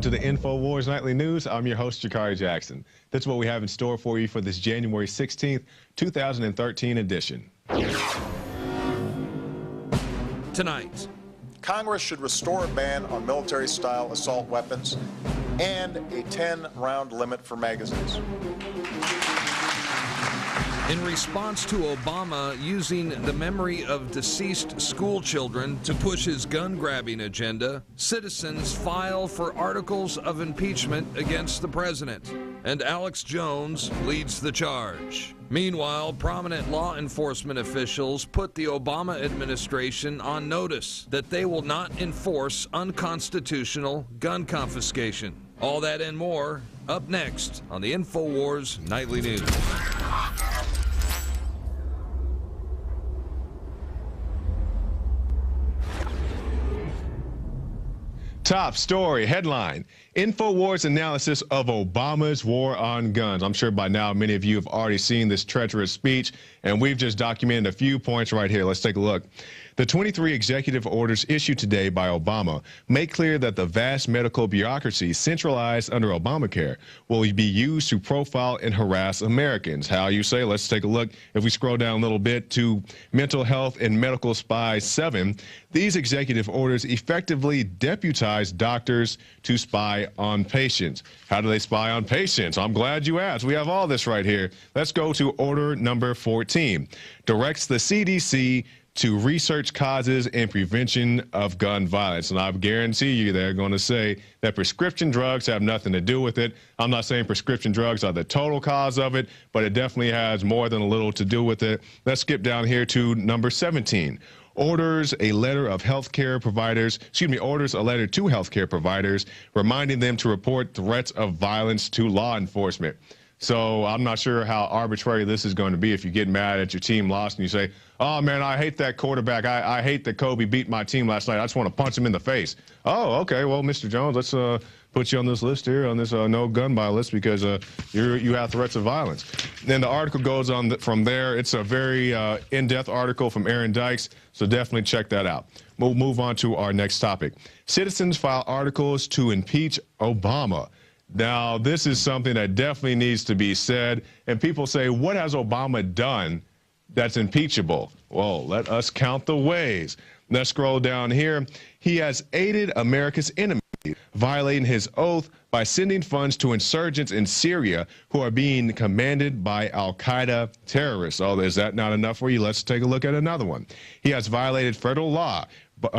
to the InfoWars Nightly News. I'm your host, Jakari Jackson. That's what we have in store for you for this January 16th, 2013 edition. Tonight, Congress should restore a ban on military-style assault weapons and a 10-round limit for magazines. in response to Obama using the memory of deceased school children to push his gun-grabbing agenda, citizens file for articles of impeachment against the president, and Alex Jones leads the charge. Meanwhile, prominent law enforcement officials put the Obama administration on notice that they will not enforce unconstitutional gun confiscation. All that and more up next on the InfoWars Nightly News. Top story, headline, InfoWars analysis of Obama's war on guns. I'm sure by now many of you have already seen this treacherous speech, and we've just documented a few points right here. Let's take a look. The 23 executive orders issued today by Obama make clear that the vast medical bureaucracy centralized under Obamacare will be used to profile and harass Americans. How you say? Let's take a look. If we scroll down a little bit to Mental Health and Medical Spy 7, these executive orders effectively deputize doctors to spy on patients. How do they spy on patients? I'm glad you asked. We have all this right here. Let's go to order number 14. Directs the CDC to research causes and prevention of gun violence. And I guarantee you they're going to say that prescription drugs have nothing to do with it. I'm not saying prescription drugs are the total cause of it, but it definitely has more than a little to do with it. Let's skip down here to number 17. Orders a letter to healthcare providers reminding them to report threats of violence to law enforcement. So I'm not sure how arbitrary this is going to be if you get mad at your team lost and you say, oh, man, I hate that quarterback. I hate that Kobe beat my team last night. I just want to punch him in the face. Oh, okay. Well, Mr. Jones, let's put you on this list here, on this no gun buy list, because you have threats of violence. Then the article goes on from there. It's a very in-depth article from Aaron Dykes, so definitely check that out. We'll move on to our next topic. Citizens file articles to impeach Obama. Now, this is something that definitely needs to be said. And people say, what has Obama done that's impeachable? Well, let us count the ways. Let's scroll down here. He has aided America's enemies, violating his oath by sending funds to insurgents in Syria who are being commanded by al-Qaeda terrorists. Oh, is that not enough for you? Let's take a look at another one. He has violated federal law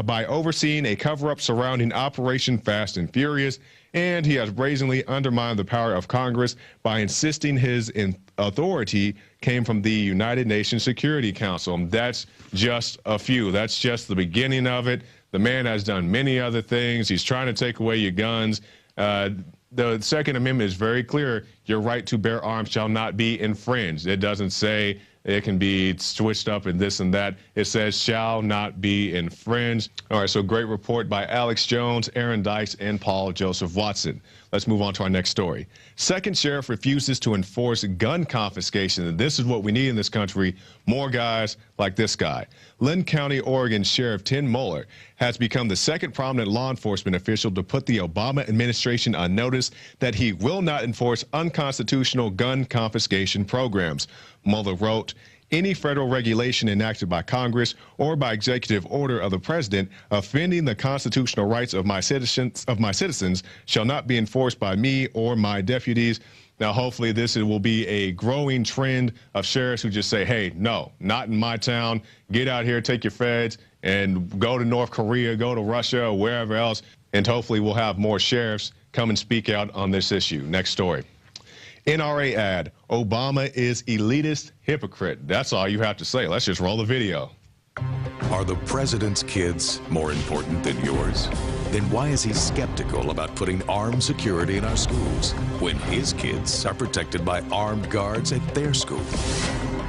by overseeing a cover-up surrounding Operation Fast and Furious, and he has brazenly undermined the power of Congress by insisting his authority came from the United Nations Security Council. That's just a few. That's just the beginning of it. The man has done many other things. He's trying to take away your guns. The Second Amendment is very clear. Your right to bear arms shall not be infringed. It doesn't say it can be switched up and this and that. It says shall not be infringed. All right, so great report by Alex Jones, Aaron Dykes, and Paul Joseph Watson. Let's move on to our next story. Second sheriff refuses to enforce gun confiscation. And this is what we need in this country, more guys like this guy. Lynn County, Oregon Sheriff Tim Mueller has become the second prominent law enforcement official to put the Obama administration on notice that he will not enforce unconstitutional gun confiscation programs. Mueller wrote, any federal regulation enacted by Congress or by executive order of the president offending the constitutional rights of my citizens shall not be enforced by me or my deputies. Now, hopefully this will be a growing trend of sheriffs who just say, hey, no, not in my town. Get out here, take your feds, and go to North Korea, go to Russia, or wherever else. And hopefully we'll have more sheriffs come and speak out on this issue. Next story. NRA ad, Obama is elitist hypocrite. That's all you have to say. Let's just roll the video. Are the president's kids more important than yours? Then why is he skeptical about putting armed security in our schools when his kids are protected by armed guards at their school?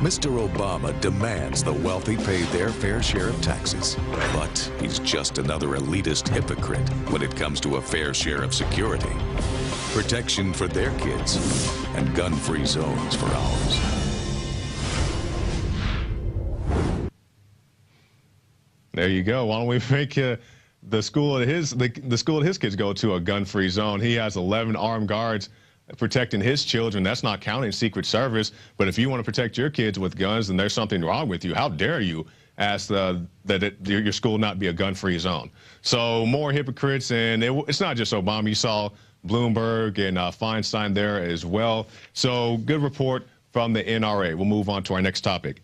Mr. Obama demands the wealthy pay their fair share of taxes, but he's just another elitist hypocrite when it comes to a fair share of security. Protection for their kids and gun-free zones for ours. There you go. Why don't we the school that his kids go to, a gun-free zone. He has 11 armed guards protecting his children. That's not counting Secret Service. But if you want to protect your kids with guns, then there's something wrong with you. How dare you ask your school not be a gun-free zone? So more hypocrites, and it's not just Obama. You saw Bloomberg and Feinstein there as well. So good report from the NRA. We'll move on to our next topic.